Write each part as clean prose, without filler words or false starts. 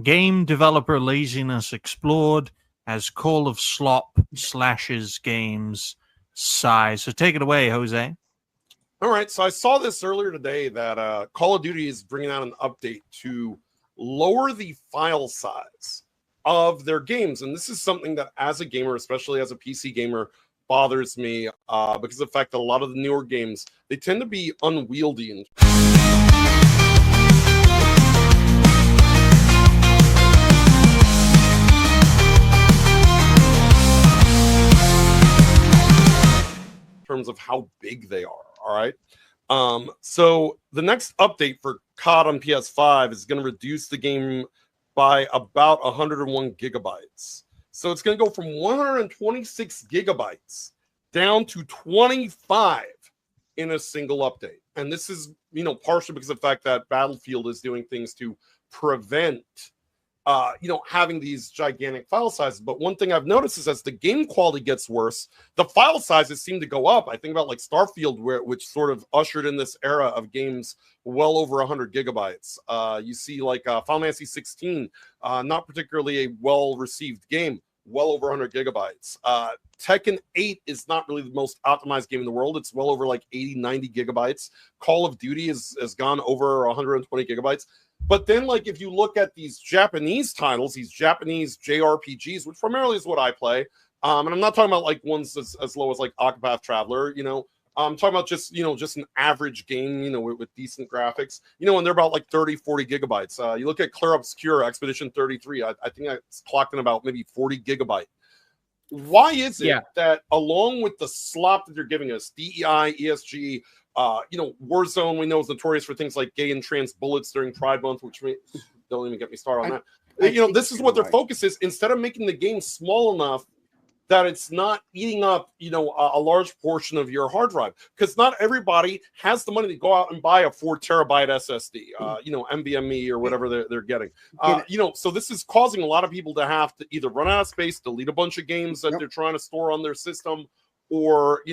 Game developer laziness explored as Call of Slop slashes games size. So take it away, Jose. All right, so I saw this earlier today that Call of Duty is bringing out an update to lower the file size of their games. And this is something that, as a gamer, especially as a PC gamer, bothers me because of the fact that a lot of the newer games, they tend to be unwieldy. Terms of how big they are. All right. So the next update for COD on PS5 is going to reduce the game by about 101 gigabytes. So it's going to go from 126 gigabytes down to 25 in a single update. And this is, partially because of the fact that Battlefield is doing things to prevent having these gigantic file sizes. But one thing I've noticed is as the game quality gets worse, the file sizes seem to go up. I think about like Starfield, which sort of ushered in this era of games well over 100 gigabytes. You see like Final Fantasy 16, not particularly a well-received game, well over 100 gigabytes. Tekken 8 is not really the most optimized game in the world. It's well over like 80, 90 gigabytes. Call of Duty has gone over 120 gigabytes. But then, like, if you look at these Japanese titles, these Japanese JRPGs, which primarily is what I play, and I'm not talking about like ones as low as like Octopath Traveler, I'm talking about just an average game, with decent graphics, and they're about like 30, 40 gigabytes. You look at Clear Obscure Expedition 33, I think it's clocked in about maybe 40 gigabyte. Why is it that along with the slop that they're giving us, DEI, ESG, Warzone, we know, is notorious for things like gay and trans bullets during Pride Month, which don't even get me started on that. This is what their focus is. Instead of making the game small enough that it's not eating up, a large portion of your hard drive, because not everybody has the money to go out and buy a 4 terabyte SSD, NVMe or whatever they're getting. So this is causing a lot of people to have to either run out of space, delete a bunch of games that they're trying to store on their system, or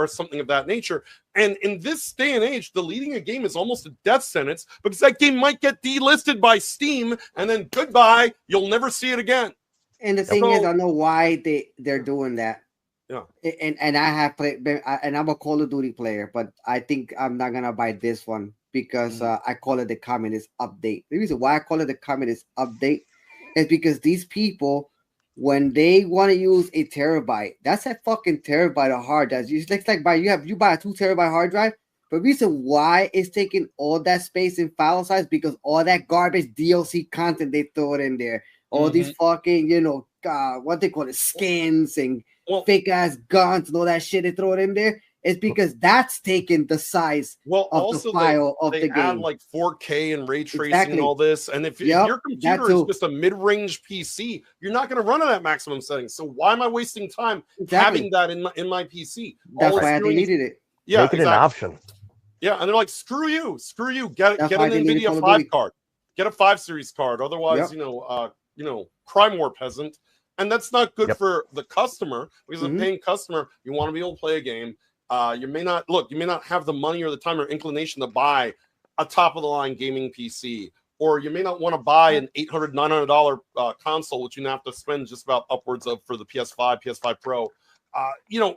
something of that nature. And in this day and age, deleting a game is almost a death sentence because that game might get delisted by Steam, and then goodbye, you'll never see it again. And the thing is, I know why they're doing that. Yeah. And I have played, and I'm a Call of Duty player, but I think I'm not gonna buy this one because I call it the communist update. The reason why I call it the communist update is because these people, when they want to use a terabyte, that's a fucking terabyte of hard drive. It's like you buy a 2 terabyte hard drive. But the reason why it's taking all that space in file size because all that garbage DLC content they throw it in there, all these fucking what they call it, skins and fake ass guns and all that shit they throw it in there. It's because that's taking the size of the file of the game. They add like 4K and ray tracing and all this. And if your computer is just a mid-range PC, you're not going to run it at maximum settings. So why am I wasting time having that in my PC? That's why they needed it. Yeah, make it an option. Yeah, and they're like, screw you. Get an NVIDIA 5 card. Get a 5 series card. Otherwise, cry more, peasant. And that's not good for the customer, because a paying customer, you want to be able to play a game. You may not have the money or the time or inclination to buy a top of the line gaming PC, or you may not want to buy an $800, $900 console, which you have to spend just about upwards of for the PS5, PS5 Pro.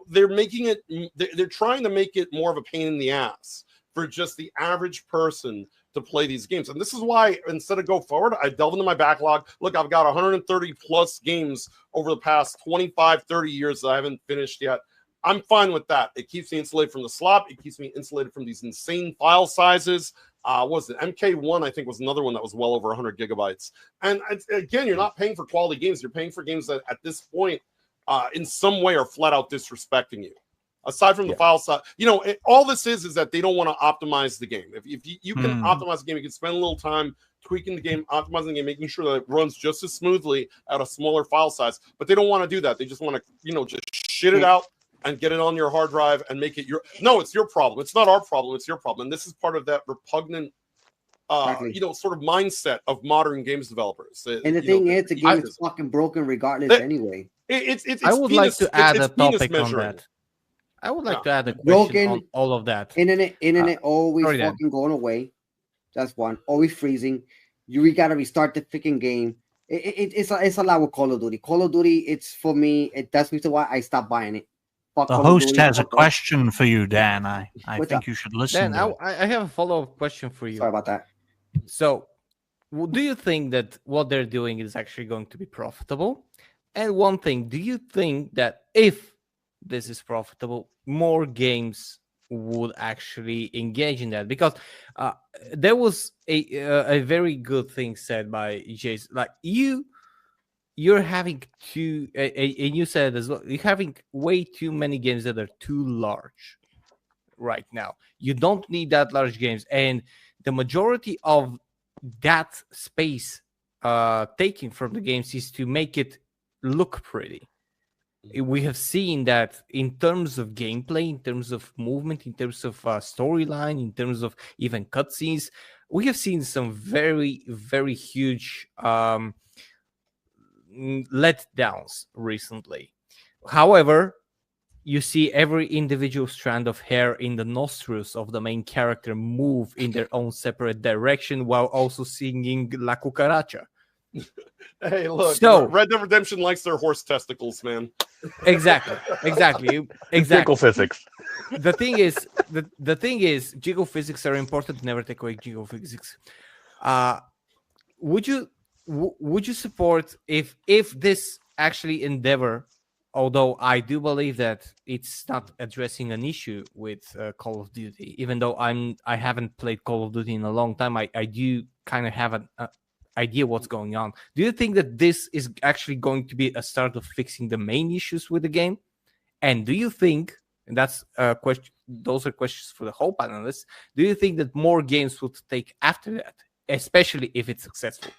They're making it, they're trying to make it more of a pain in the ass for just the average person to play these games. And this is why, instead of go forward, I delve into my backlog. Look, I've got 130 plus games over the past 25, 30 years that I haven't finished yet. I'm fine with that. It keeps me insulated from the slop. It keeps me insulated from these insane file sizes. What was it? MK1, I think, was another one that was well over 100 gigabytes. And again, you're not paying for quality games. You're paying for games that at this point, in some way, are flat out disrespecting you. Aside from the file size, all this is that they don't want to optimize the game. If you can optimize the game, you can spend a little time tweaking the game, optimizing the game, making sure that it runs just as smoothly at a smaller file size. But they don't want to do that. They just want to, just shit it out and get it on your hard drive and make it it's your problem. It's not our problem. It's your problem. And this is part of that repugnant, sort of mindset of modern games developers. And the thing is, the game is fucking broken regardless anyway. I would like to add a topic on that. I would like to add a question on all of that. Internet always fucking going away. That's one. Always freezing. we gotta restart the freaking game. It's a lot with Call of Duty. Call of Duty, it's for me. That's the reason why I stopped buying it. Fuck The Call of host Duty. has a Fuck all. question for you, Dan. I What's think up? you should listen Dan, to it. I have a follow-up question for you. Sorry about that. So, do you think that what they're doing is actually going to be profitable? And one thing, do you think that if this is profitable, more games would actually engage in that? Because there was a very good thing said by Jason, like you're having and you said as well, you're having way too many games that are too large right now. You don't need that large games, and the majority of that space taking from the games is to make it look pretty. We have seen that in terms of gameplay, in terms of movement, in terms of storyline, in terms of even cutscenes, we have seen some very, very huge letdowns recently. However, you see every individual strand of hair in the nostrils of the main character move in their own separate direction while also singing La Cucaracha. Hey, look, So- Red Dead Redemption likes their horse testicles, man. Exactly. Jiggle physics. The thing is, jiggle physics are important. Never take away jiggle physics. Would you support if this actually endeavor? Although I do believe that it's not addressing an issue with Call of Duty, even though I haven't played Call of Duty in a long time, I do kind of have an idea what's going on. Do you think that this is actually going to be a start of fixing the main issues with the game? And do you think, and that's a question, those are questions for the whole panelists, do you think that more games would take after that, especially if it's successful?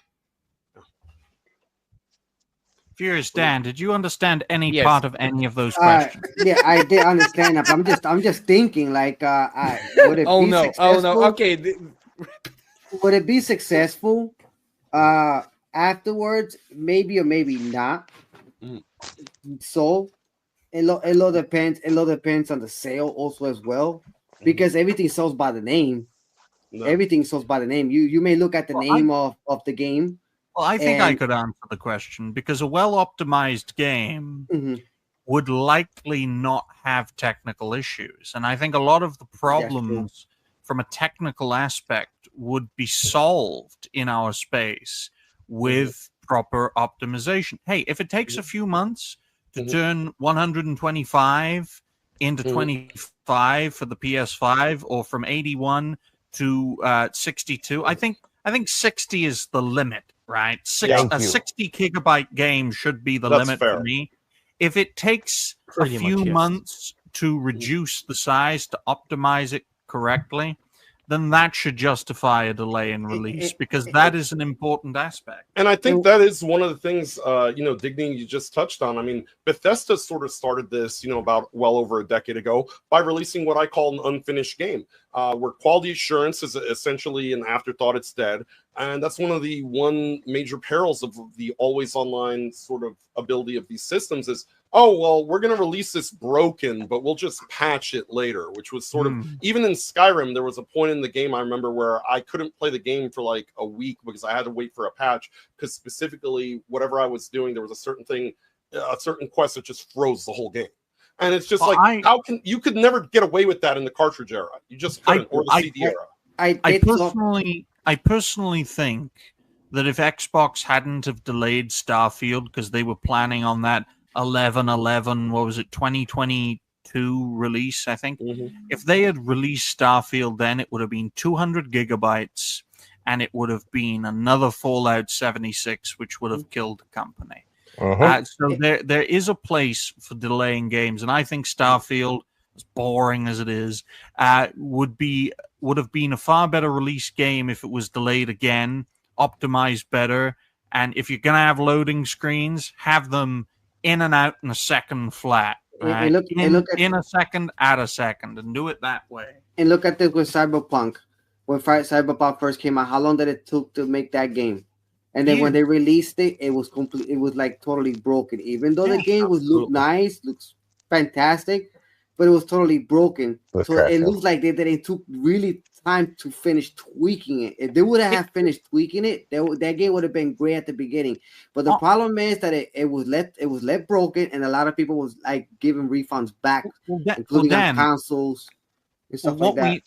Furious Dan, did you understand any Yes. part of any of those questions? Yeah, I did understand that. But I'm just thinking like, would it Oh be no! successful? Oh no! Okay. Would it be successful? Afterwards, maybe or maybe not. Mm. So it all depends. It all depends on the sale also as well, because everything sells by the name. No. Everything sells by the name. You may look at the Well, name of the game. Well, I think I And- could answer the question because a well-optimized game Mhm. would likely not have technical issues. And I think a lot of the problems from a technical aspect would be solved in our space with proper optimization. Hey, if it takes a few months to Mhm. turn 125 into Mhm. 25 for the PS5 or from 81 to 62, I think 60 is the limit, right? Thank A you. 60 gigabyte game should be the That's limit fair. for me. If it takes Pretty a few much, yes. months to reduce the size to optimize it correctly, then that should justify a delay in release because that is an important aspect. And I think that is one of the things, Digny, you just touched on. I mean, Bethesda sort of started this, about well over a decade ago by releasing what I call an unfinished game, where quality assurance is essentially an afterthought. It's dead. And that's one of the major perils of the always online sort of ability of these systems is, oh, well, we're going to release this broken, but we'll just patch it later, which was sort of, even in Skyrim, there was a point in the game I remember where I couldn't play the game for like a week because I had to wait for a patch because specifically whatever I was doing, there was a certain thing, a certain quest that just froze the whole game. And it's just Well, how can you could never get away with that in the cartridge era. You just couldn't, or the CD era. I personally think that if Xbox hadn't have delayed Starfield because they were planning on that 11/11, what was it, 2022 release, I think. If they had released Starfield then, it would have been 200 gigabytes and it would have been another Fallout 76, which would have killed the company. So there is a place for delaying games, and I think Starfield, as boring as it is, would have been a far better release game if it was delayed again, optimized better, and if you're gonna have loading screens, have them in and out in a second flat. Right? In a second, out a second, and do it that way. And look at this with Cyberpunk. When Cyberpunk first came out, how long did it took to make that game? And then when they released it, it was complete. It was like totally broken. Even though the game would look nice, looks fantastic, but it was totally broken. Let's So crash it out. looks like they took really time to finish tweaking it. If they would have finished tweaking it, that game would have been great at the beginning. But the problem is that it was left broken, and a lot of people was like giving refunds back, including on Dan, consoles and stuff like that.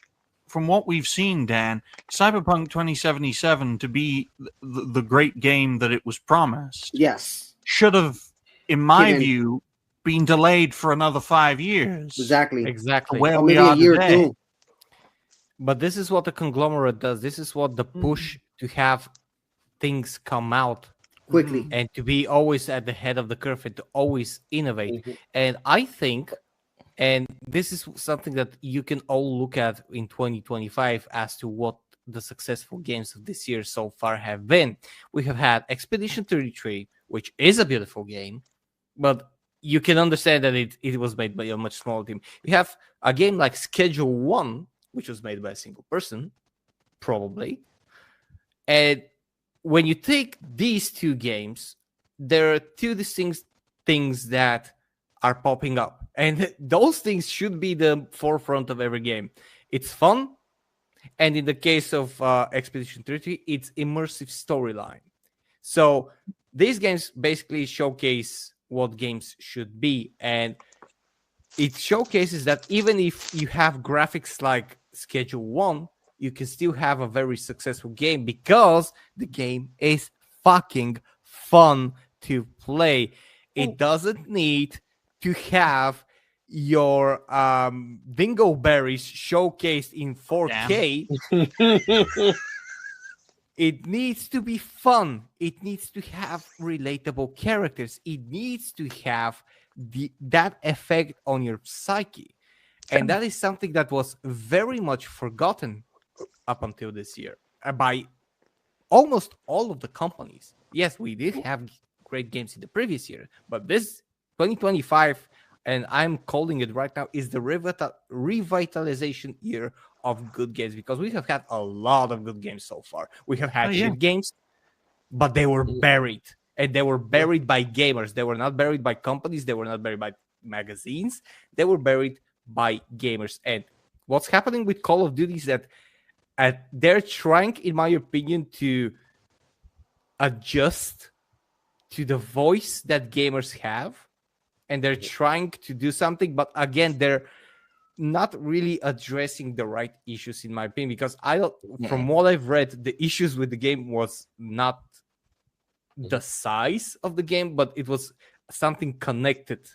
From what we've seen, Dan, Cyberpunk 2077 to be the great game that it was promised, Yes, should have, in my view, been delayed for another 5 years. exactly. Where Or we maybe are a year today. or two. But this is what the conglomerate does. This is what the push to have things come out Quickly. and to be always at the head of the curve and to always innovate. And I think, and this is something that you can all look at in 2025 as to what the successful games of this year so far have been. We have had Expedition 33, which is a beautiful game, but you can understand that it was made by a much smaller team. We have a game like Schedule 1, which was made by a single person, probably. And when you take these two games, there are two distinct things that are popping up. And those things should be the forefront of every game. It's fun. And in the case of Expedition 33, it's immersive storyline. So these games basically showcase what games should be. And it showcases that even if you have graphics like Schedule 1, you can still have a very successful game because the game is fucking fun to play. It doesn't need to have your dingleberries showcased in 4K. It needs to be fun. It needs to have relatable characters. It needs to have that effect on your psyche. And that is something that was very much forgotten up until this year by almost all of the companies. Yes, we did have great games in the previous year, but this 2025, and I'm calling it right now, is the revitalization year of good games, because we have had a lot of good games so far. We have had shit games, but they were buried. And they were buried by gamers. They were not buried by companies. They were not buried by magazines. They were buried by gamers. And what's happening with Call of Duty is that they're trying, in my opinion, to adjust to the voice that gamers have. And they're trying to do something. But again, they're not really addressing the right issues, in my opinion, because from what I've read, the issues with the game was not the size of the game, but it was something connected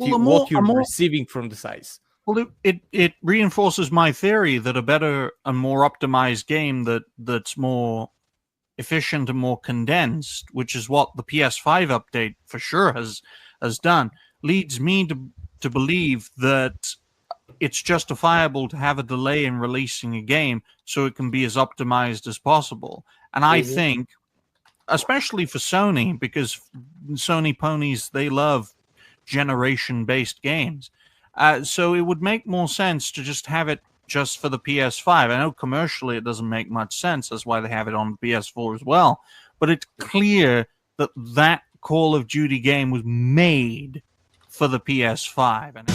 to what you're receiving from the size. Well, it reinforces my theory that a better and more optimized game that's more efficient and more condensed, which is what the PS5 update for sure has done, leads me to believe that it's justifiable to have a delay in releasing a game so it can be as optimized as possible. And I think, especially for Sony, because Sony ponies, they love generation-based games. So it would make more sense to just have it just for the PS5. I know commercially it doesn't make much sense. That's why they have it on PS4 as well. But it's clear that Call of Duty game was made for the PS5. And